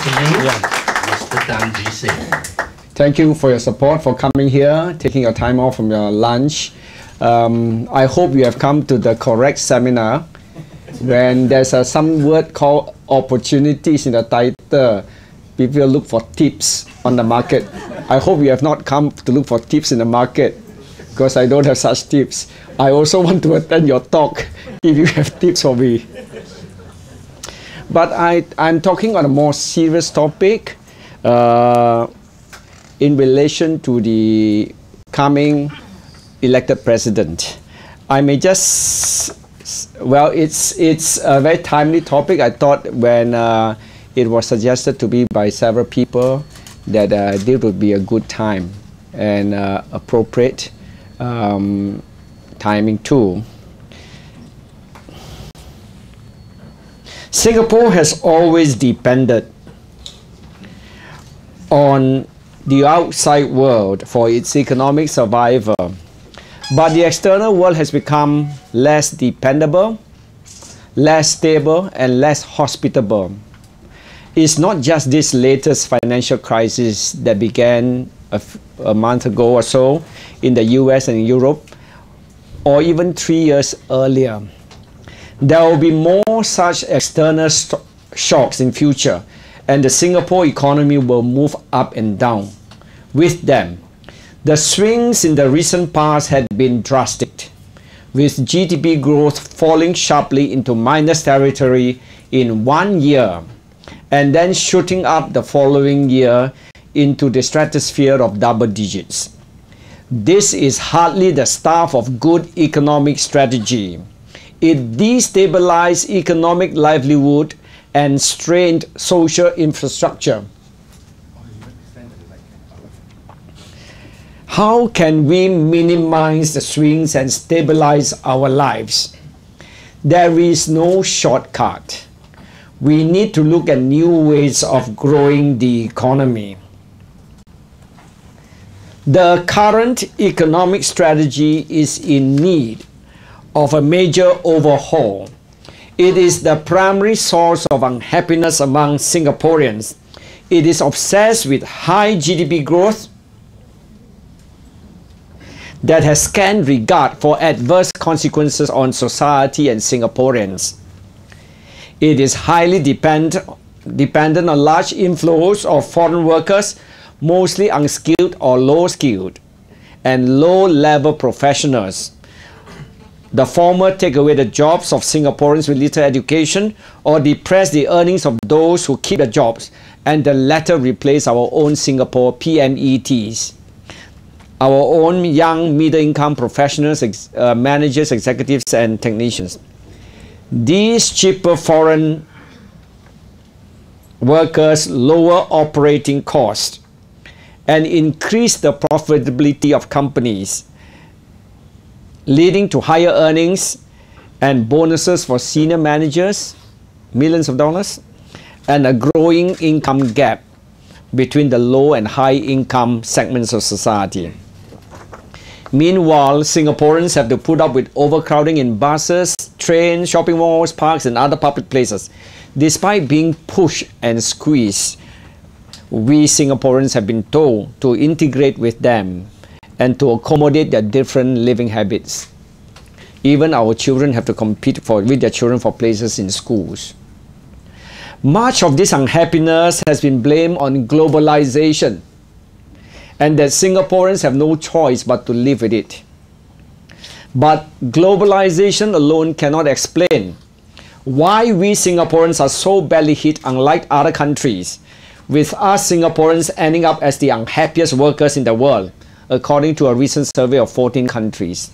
to you, Mr. Tan Ji Sing. Thank you for your support, for coming here, taking your time off from your lunch. I hope you have come to the correct seminar. When there's some word called opportunities in the title, people look for tips on the market. I hope you have not come to look for tips in the market, because I don't have such tips. I also want to attend your talk if you have tips for me. But I'm talking on a more serious topic in relation to the coming elected president. I may just, well, it's a very timely topic. I thought when it was suggested to me by several people that this would be a good time and appropriate timing too. Singapore has always depended on the outside world for its economic survival, but the external world has become less dependable, less stable, and less hospitable. It's not just this latest financial crisis that began a month ago or so in the US and Europe, or even 3 years earlier. There will be more such external shocks in future, and the Singapore economy will move up and down with them. The swings in the recent past had been drastic, with GDP growth falling sharply into minus territory in 1 year, and then shooting up the following year into the stratosphere of double digits. This is hardly the stuff of good economic strategy. It destabilized economic livelihood and strained social infrastructure. How can we minimize the swings and stabilize our lives? There is no shortcut. We need to look at new ways of growing the economy. The current economic strategy is in need of a major overhaul. It is the primary source of unhappiness among Singaporeans. It is obsessed with high GDP growth that has scant regard for adverse consequences on society and Singaporeans. It is highly dependent on large inflows of foreign workers, mostly unskilled or low-skilled, and low-level professionals. The former take away the jobs of Singaporeans with little education, or depress the earnings of those who keep the jobs, and the latter replace our own Singapore PMETs, our own young middle-income professionals, managers, executives, and technicians. These cheaper foreign workers lower operating costs and increase the profitability of companies, leading to higher earnings and bonuses for senior managers, millions of dollars, and a growing income gap between the low and high income segments of society. Meanwhile, Singaporeans have to put up with overcrowding in buses, trains, shopping malls, parks, and other public places. Despite being pushed and squeezed, we Singaporeans have been told to integrate with them and to accommodate their different living habits. Even our children have to compete with their children for places in schools. Much of this unhappiness has been blamed on globalization, and that Singaporeans have no choice but to live with it. But globalization alone cannot explain why we Singaporeans are so badly hit, unlike other countries, with us Singaporeans ending up as the unhappiest workers in the world, according to a recent survey of 14 countries.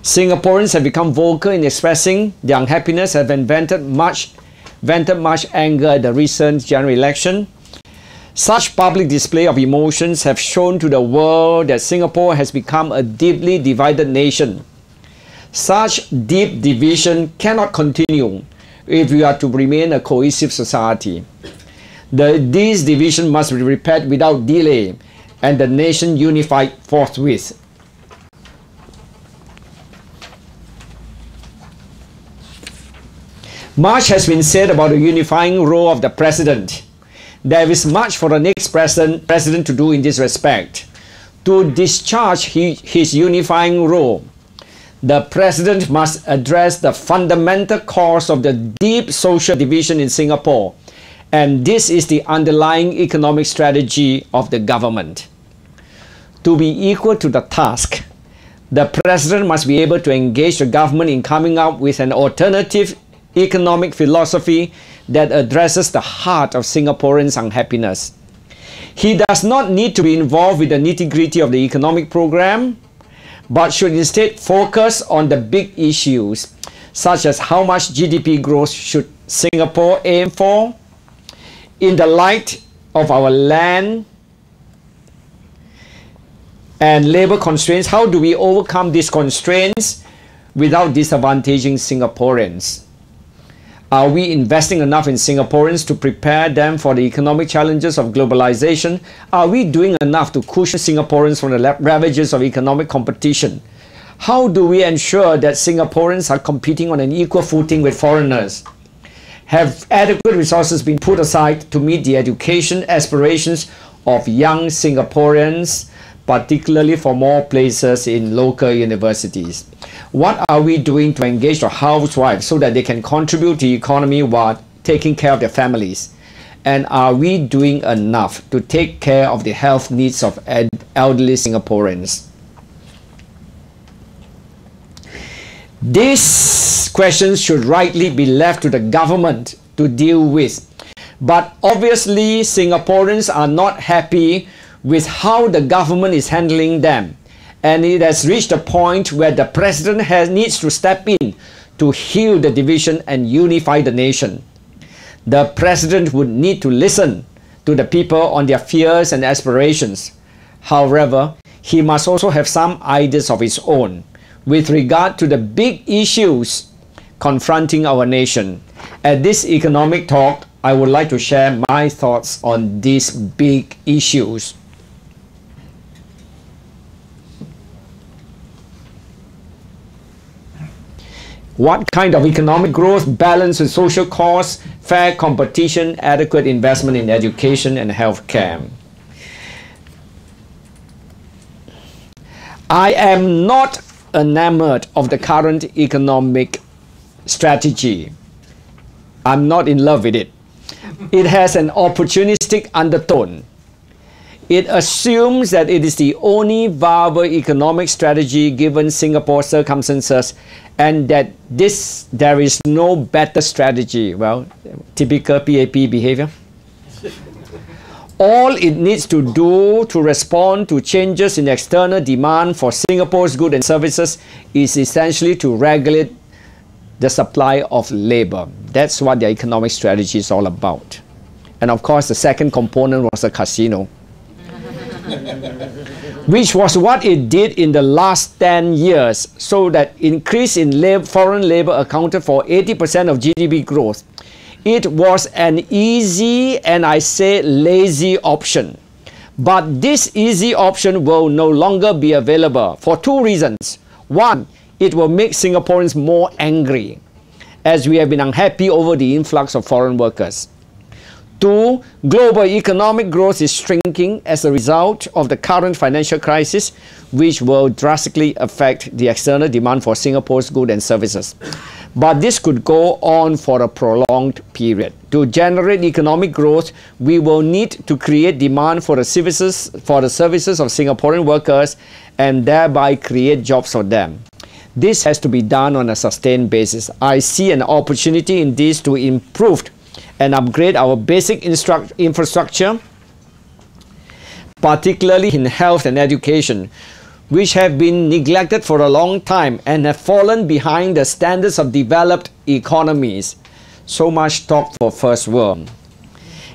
Singaporeans have become vocal in expressing their unhappiness, have vented much anger at the recent general election. Such public display of emotions have shown to the world that Singapore has become a deeply divided nation. Such deep division cannot continue if we are to remain a cohesive society. This division must be repaired without delay, and the nation unified forthwith. Much has been said about the unifying role of the president. there is much for the next president to do in this respect. To discharge his unifying role, the president must address the fundamental cause of the deep social division in Singapore, and this is the underlying economic strategy of the government. To be equal to the task, the president must be able to engage the government in coming up with an alternative economic philosophy that addresses the heart of Singaporeans' unhappiness. He does not need to be involved with the nitty-gritty of the economic program, but should instead focus on the big issues, such as how much GDP growth should Singapore aim for, in the light of our land and labor constraints. How do we overcome these constraints without disadvantaging Singaporeans? Are we investing enough in Singaporeans to prepare them for the economic challenges of globalization? Are we doing enough to cushion Singaporeans from the ravages of economic competition? How do we ensure that Singaporeans are competing on an equal footing with foreigners? Have adequate resources been put aside to meet the education aspirations of young Singaporeans, particularly for more places in local universities? What are we doing to engage the housewives so that they can contribute to the economy while taking care of their families? And are we doing enough to take care of the health needs of elderly Singaporeans? These questions should rightly be left to the government to deal with. But obviously, Singaporeans are not happy with how the government is handling them, and it has reached a point where the president needs to step in to heal the division and unify the nation. The president would need to listen to the people on their fears and aspirations. However, he must also have some ideas of his own with regard to the big issues confronting our nation. At this economic talk, I would like to share my thoughts on these big issues. What kind of economic growth, balance with social costs, fair competition, adequate investment in education and healthcare? I am not enamored of the current economic strategy. I'm not in love with it. It has an opportunistic undertone. It assumes that it is the only viable economic strategy given Singapore's circumstances, and that there is no better strategy. Well, typical PAP behavior. All it needs to do to respond to changes in external demand for Singapore's goods and services is essentially to regulate the supply of labor. That's what the economic strategy is all about. And of course, the second component was the casino, which was what it did in the last 10 years, so that increase in foreign labor accounted for 80% of GDP growth. It was an easy, and I say lazy option. But this easy option will no longer be available for two reasons. One, it will make Singaporeans more angry, as we have been unhappy over the influx of foreign workers. Two, global economic growth is shrinking as a result of the current financial crisis, which will drastically affect the external demand for Singapore's goods and services. But this could go on for a prolonged period. To generate economic growth, we will need to create demand for the services of Singaporean workers and thereby create jobs for them. This has to be done on a sustained basis. I see an opportunity in this to improve and upgrade our basic infrastructure, particularly in health and education, which have been neglected for a long time and have fallen behind the standards of developed economies. So much talk for first world.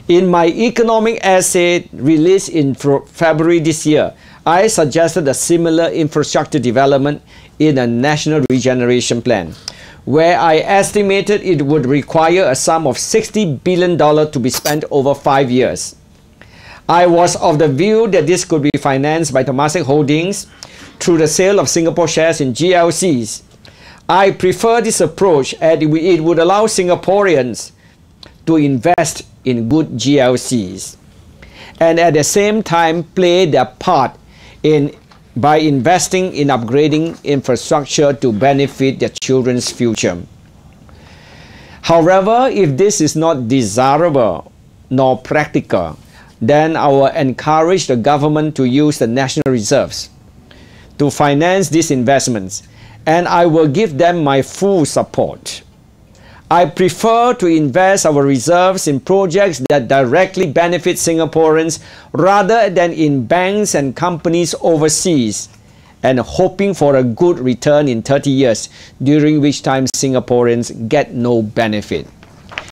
In my economic essay released in February this year, I suggested a similar infrastructure development in a national regeneration plan, where I estimated it would require a sum of $60 billion to be spent over 5 years. I was of the view that this could be financed by Temasek Holdings through the sale of Singapore shares in GLCs. I prefer this approach as it would allow Singaporeans to invest in good GLCs, and at the same time play their part by investing in upgrading infrastructure to benefit their children's future. However, if this is not desirable nor practical, then I will encourage the government to use the national reserves to finance these investments, and I will give them my full support. I prefer to invest our reserves in projects that directly benefit Singaporeans rather than in banks and companies overseas and hoping for a good return in 30 years, during which time Singaporeans get no benefit.